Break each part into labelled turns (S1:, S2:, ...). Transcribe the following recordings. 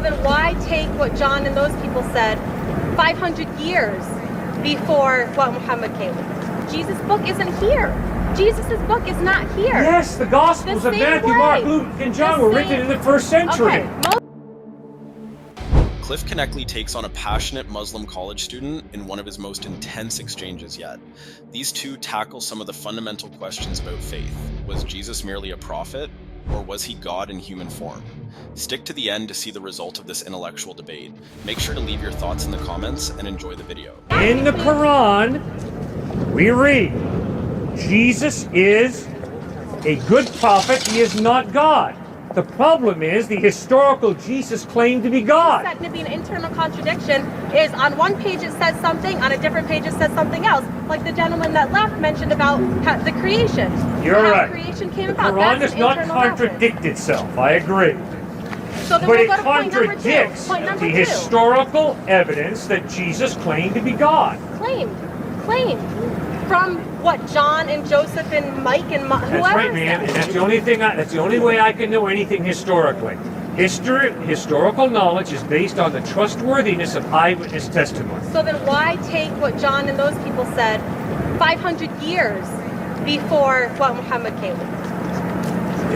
S1: So then why take what John and those people said 500 years before what Muhammad came with? Jesus' book isn't here. Jesus' book is not here.
S2: Yes, the Gospels of Matthew, Mark, Luke, and John were written in the first century.
S1: Okay.
S3: Cliffe Knechtle takes on a passionate Muslim college student in one of his most intense exchanges yet. These two tackle some of the fundamental questions about faith. Was Jesus merely a prophet, or was he God in human form? Stick to the end to see the result of this intellectual debate. Make sure to leave your thoughts in the comments and enjoy the video.
S2: In the Quran, we read, Jesus is a good prophet, he is not God. The problem is the historical Jesus claimed to be God.
S1: Said to be an internal contradiction is on one page it says something, on a different page it says something else. Like the gentleman that left mentioned about the creation.
S2: You're
S1: how
S2: right.
S1: Creation came
S2: The
S1: about.
S2: Quran
S1: That's
S2: does not
S1: internal
S2: contradict
S1: reference.
S2: itself, I agree.
S1: So then
S2: But
S1: we'll
S2: it
S1: go to point number
S2: contradicts
S1: two. Point number
S2: the
S1: two.
S2: historical evidence that Jesus claimed to be God.
S1: Claimed. From what, John and Joseph and Mike and whoever.
S2: That's right, man. And that's the only thing. That's the only way I can know anything historically. Historical knowledge is based on the trustworthiness of eyewitness testimony.
S1: So then why take what John and those people said 500 years before what Muhammad came with?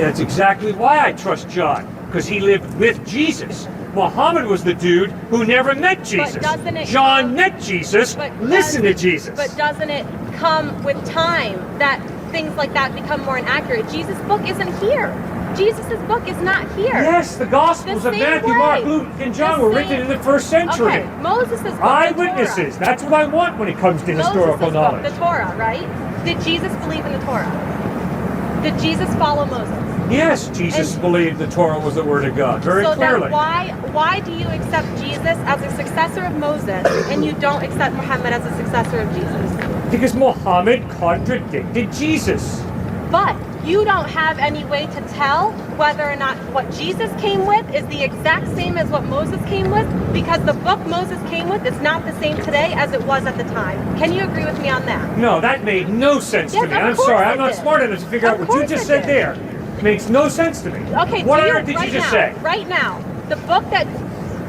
S2: That's exactly why I trust John, because he lived with Jesus. Muhammad was the dude who never met Jesus. John met Jesus, listened to Jesus.
S1: But doesn't it come with time that things like that become more inaccurate? Jesus' book isn't here. Jesus' book is not here.
S2: Yes, the Gospels of Matthew, Mark, Luke, and John were written in the first century.
S1: Okay, Moses' book,
S2: eyewitnesses. That's what I want when it comes to historical knowledge.
S1: The Torah, right? Did Jesus believe in the Torah? Did Jesus follow Moses?
S2: Yes, Jesus believed the Torah was the Word of God, very clearly.
S1: So then why do you accept Jesus as a successor of Moses and you don't accept Muhammad as a successor of Jesus?
S2: Because Muhammad contradicted Jesus.
S1: But you don't have any way to tell whether or not what Jesus came with is the exact same as what Moses came with, because the book Moses came with is not the same today as it was at the time. Can you agree with me on that?
S2: No, that made no sense to me. I'm sorry, I'm not smart enough to figure out what you just said there. Makes no sense to me.
S1: Okay,
S2: what on earth did you just say?
S1: Right now, the book that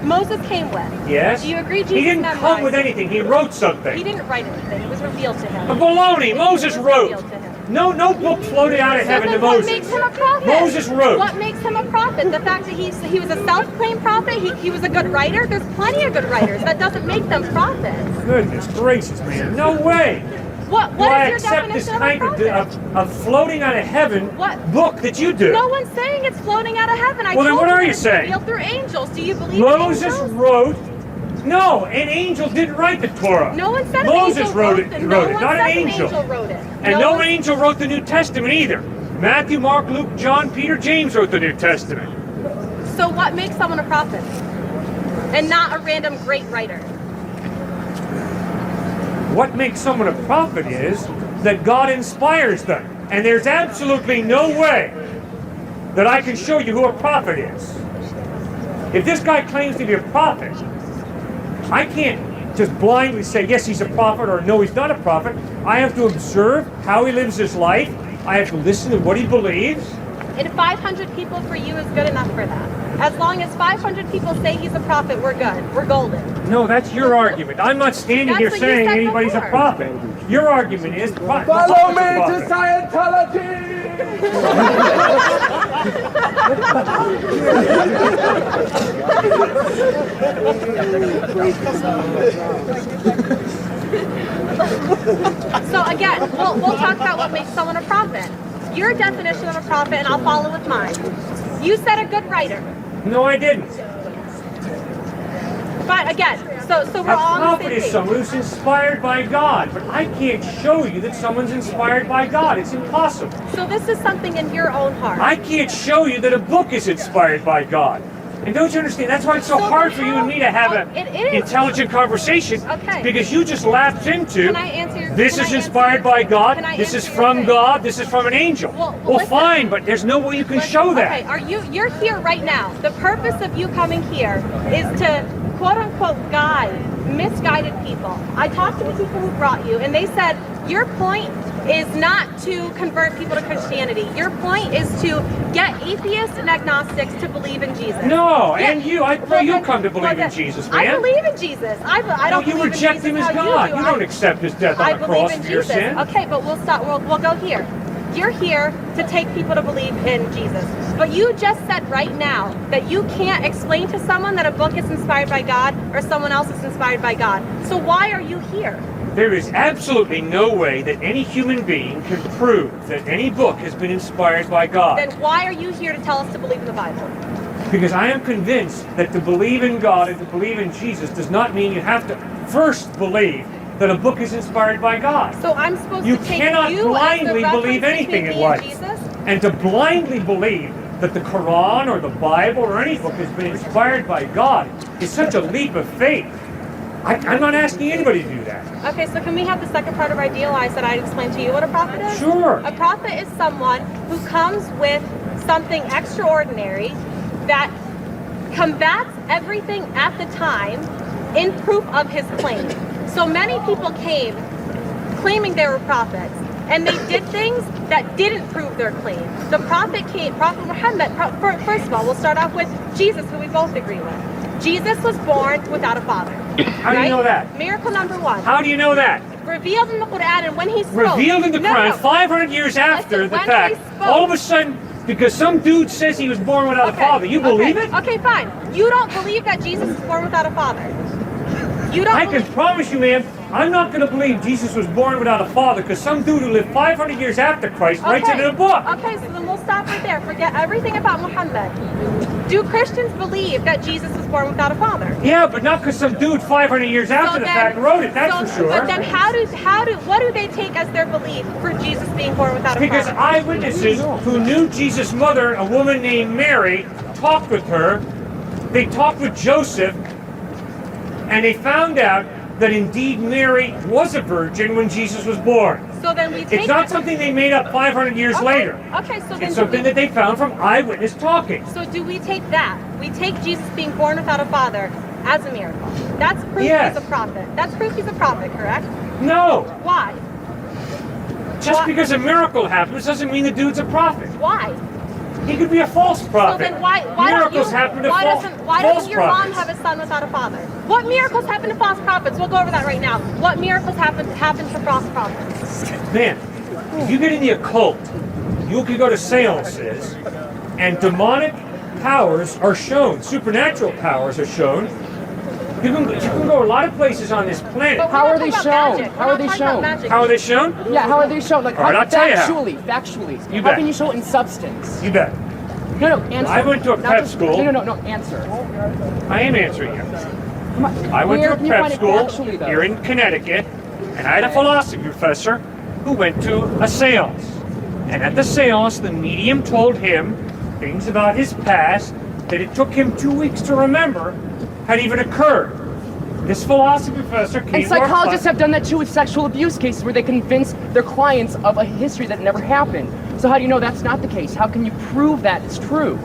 S1: Moses came with.
S2: Yes.
S1: Do you agree Jesus
S2: He didn't come with anything. He wrote something.
S1: He didn't write anything. It was revealed to him.
S2: Baloney. Moses wrote. No book floated out of heaven to Moses.
S1: What makes him a prophet?
S2: Moses wrote.
S1: What makes him a prophet? The fact that he was a self-proclaimed prophet, he was a good writer. There's plenty of good writers. That doesn't make them prophets.
S2: Goodness gracious, man. No way.
S1: What
S2: do I
S1: is your
S2: accept this
S1: definition
S2: kind
S1: of a prophet?
S2: of floating out of heaven book that you do?
S1: No one's saying it's floating out of heaven.
S2: Well, then what are you saying?
S1: Revealed through angels. Do you believe
S2: Moses
S1: angels?
S2: wrote. No, an angel didn't write the Torah.
S1: No one said
S2: Moses
S1: an angel
S2: wrote it. Not an angel.
S1: Wrote it.
S2: And no angel wrote the New Testament either. Matthew, Mark, Luke, John, Peter, James wrote the New Testament.
S1: So what makes someone a prophet? And not a random great writer?
S2: What makes someone a prophet is that God inspires them. And there's absolutely no way that I can show you who a prophet is. If this guy claims to be a prophet, I can't just blindly say, yes, he's a prophet, or no, he's not a prophet. I have to observe how he lives his life. I have to listen to what he believes.
S1: And 500 people for you is good enough for that. As long as 500 people say he's a prophet, we're good. We're golden.
S2: No, that's your argument. I'm not standing here saying anybody's a prophet. Your argument is...
S4: Follow me to Scientology!
S1: So again, we'll talk about what makes someone a prophet. Your definition of a prophet, and I'll follow with mine. You said a good writer.
S2: No, I didn't.
S1: But again, so we're all on the same page.
S2: A prophet is someone who's inspired by God, but I can't show you that someone's inspired by God. It's impossible.
S1: So this is something in your own heart.
S2: I can't show you that a book is inspired by God. And don't you understand? That's why it's so hard for you and me to have an intelligent conversation.
S1: Okay.
S2: Because you just lapsed into,
S1: Can I answer your,
S2: this is inspired by God, this is from God, this is from an angel. Well, fine, but there's no way you can show that.
S1: Okay, you're here right now. The purpose of you coming here is to quote-unquote guide misguided people. I talked to the people who brought you, and they said, your point is not to convert people to Christianity. Your point is to get atheists and agnostics to believe in Jesus.
S2: No,
S1: Yeah.
S2: and you, I pray you come to believe in
S1: then-
S2: Jesus,
S1: I
S2: man.
S1: believe in Jesus. I don't
S2: You
S1: believe
S2: reject
S1: in
S2: him
S1: Jesus
S2: as
S1: how
S2: God.
S1: You
S2: You don't accept his death
S1: I
S2: on the
S1: believe
S2: cross
S1: in
S2: for your
S1: Jesus.
S2: sin.
S1: Okay, but we'll stop. We'll go here. You're here to take people to believe in Jesus. But you just said right now that you can't explain to someone that a book is inspired by God or someone else is inspired by God. So why are you here?
S2: There is absolutely no way that any human being can prove that any book has been inspired by God.
S1: Then why are you here to tell us to believe in the Bible?
S2: Because I am convinced that to believe in God and to believe in Jesus does not mean you have to first believe that a book is inspired by God.
S1: So I'm supposed
S2: You
S1: to take
S2: cannot
S1: you
S2: blindly
S1: as the
S2: believe
S1: reference
S2: anything
S1: between
S2: in
S1: me
S2: life.
S1: and Jesus?
S2: And to blindly believe that the Quran or the Bible or any book has been inspired by God is such a leap of faith. I'm not asking anybody to do that.
S1: Okay, so can we have the second part of idealize that I explained to you what a prophet is?
S2: Sure.
S1: A prophet is someone who comes with something extraordinary that combats everything at the time in proof of his claim. So many people came claiming they were prophets, and they did things that didn't prove their claim. The prophet Muhammad, first of all, we'll start off with Jesus, who we both agree with. Jesus was born without a father.
S2: How do you know that?
S1: Miracle number one.
S2: How do you know that?
S1: Revealed in the Quran, and when he spoke.
S2: Revealed in the
S1: No,
S2: Quran
S1: no.
S2: 500 years after
S1: Listen,
S2: the
S1: when
S2: fact.
S1: he spoke-
S2: All of a sudden, because some dude says he was born without a father, you believe it?
S1: Okay, fine. You don't believe that Jesus was born without a father. You don't
S2: I can
S1: believe-
S2: promise you, ma'am, I'm not going to believe Jesus was born without a father because some dude who lived 500 years after Christ writes it in a book.
S1: Okay, so then we'll stop right there. Forget everything about Muhammad. Do Christians believe that Jesus was born without a father?
S2: Yeah, but not because some dude 500 years after the fact wrote it, that's for sure.
S1: But then what do they take as their belief for Jesus being born without a
S2: Because
S1: father?
S2: eyewitnesses who knew Jesus' mother, a woman named Mary, talked with her. They talked with Joseph, and they found out that indeed Mary was a virgin when Jesus was born.
S1: So then we take
S2: It's not something they made up 500 years later.
S1: Okay, so then
S2: It's something that they found from eyewitness talking.
S1: So do we take that? We take Jesus being born without a father as a miracle. That's proof
S2: Yes.
S1: he's a prophet. That's proof he's a prophet, correct?
S2: No,
S1: Why?
S2: just
S1: Why-
S2: because a miracle happens doesn't mean the dude's a prophet.
S1: Why?
S2: He could be a false
S1: So
S2: prophet.
S1: then why
S2: Miracles
S1: don't you,
S2: happen to
S1: why
S2: false
S1: doesn't your mom
S2: prophets.
S1: have a son without a father? What miracles happen to false prophets? We'll go over that right now. What miracles happen to false prophets?
S2: Man, if you get in the occult, you can go to seances, and demonic powers are shown, supernatural powers are shown. You can go a lot of places on this planet.
S1: But we're
S5: How
S1: not
S5: are they
S1: talking about
S5: shown?
S1: magic.
S5: How
S1: We're
S5: are
S1: not
S5: they
S1: talking about
S5: shown?
S1: magic.
S2: How are they shown?
S5: Yeah, how are they shown? Like,
S2: All right, I'll tell you how.
S5: factually.
S2: You
S5: How
S2: bet.
S5: can you show it in substance?
S2: You bet.
S5: No, answer.
S2: I went to a
S5: Not
S2: prep
S5: just-
S2: school.
S5: No, answer.
S2: I am answering you.
S5: Come on.
S2: I went to
S5: Where
S2: a
S5: can you
S2: prep
S5: find it
S2: school
S5: factually, though?
S2: here in Connecticut, and I had a philosophy professor who went to a seance. And at the seance, the medium told him things about his past that it took him 2 weeks to remember had even occurred. This philosophy professor came
S5: And
S2: to our
S5: psychologists
S2: class.
S5: have done that too with sexual abuse cases where they convince their clients of a history that never happened. So how do you know that's not the case? How can you prove that it's true?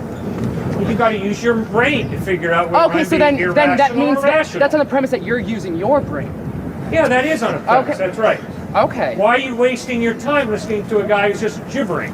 S2: You got to use your brain to figure out what
S5: Okay,
S2: might
S5: so
S2: be
S5: then
S2: irrational
S5: that means
S2: or rational.
S5: that's on the premise that you're using your brain.
S2: Yeah, that is on a premise.
S5: Okay.
S2: That's right.
S5: Okay.
S2: Why are you wasting your time listening to a guy who's just gibbering?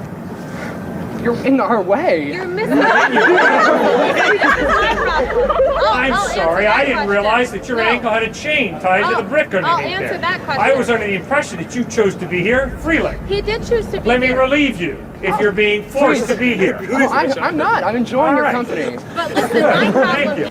S5: You're in our way.
S1: You're missing out. This is my problem.
S2: I'm
S1: I'll answer
S2: sorry,
S1: that
S2: I didn't
S1: question.
S2: realize that your
S1: No.
S2: ankle had a chain tied to the brick underneath
S1: I'll answer
S2: there.
S1: that question.
S2: I was under the impression that you chose to be here freely.
S1: He did choose to be
S2: Let me
S1: here.
S2: relieve you if you're being forced to be here.
S5: Oh, I'm not. I'm enjoying
S2: All
S5: your
S2: right.
S5: company.
S1: But listen, my
S2: Thank
S1: problem
S2: you.